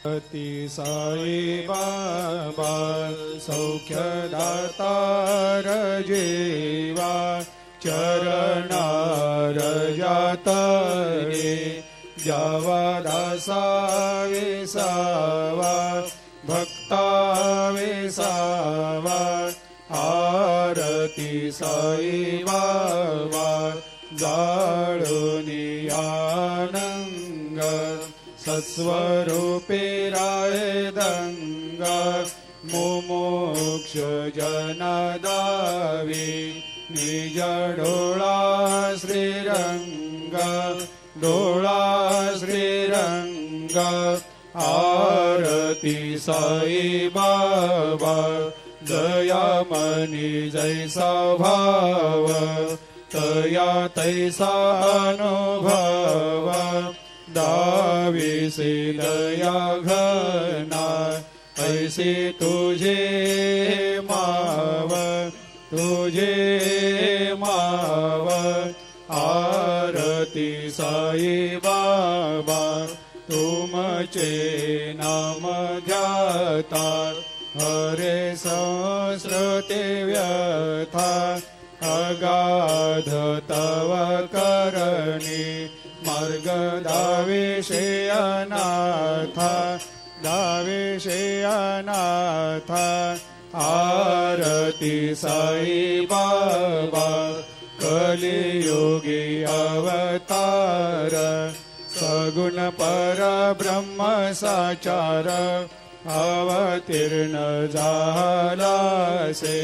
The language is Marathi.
ती साई बाबा सौख्यदातार जीवा चरणार जातरे जावा दासा विसावा भक्ता विसावा आरती साई बाबा जाळुनी आनंग सत्स्वरूपे राय दंग मुमुक्ष जनदावी निज डोळा श्रीरंग डोळा श्रीरंग आरती साई बाबा दयामनी जैसा भाव तया तैसा अनुभव दाविसे दया घना ऐसे तुझे माव तुझे माव आरती साई बाबा तुमचे नाम ध्याता हरे संस्कृते व्यथा अगाध तव करणी मार्ग दाविषे अनाथा दाविषे अनाथा आरती साई बाबा कलियुगी अवतार सगुण परब्रह्म साचार अवतीर्ण झालासे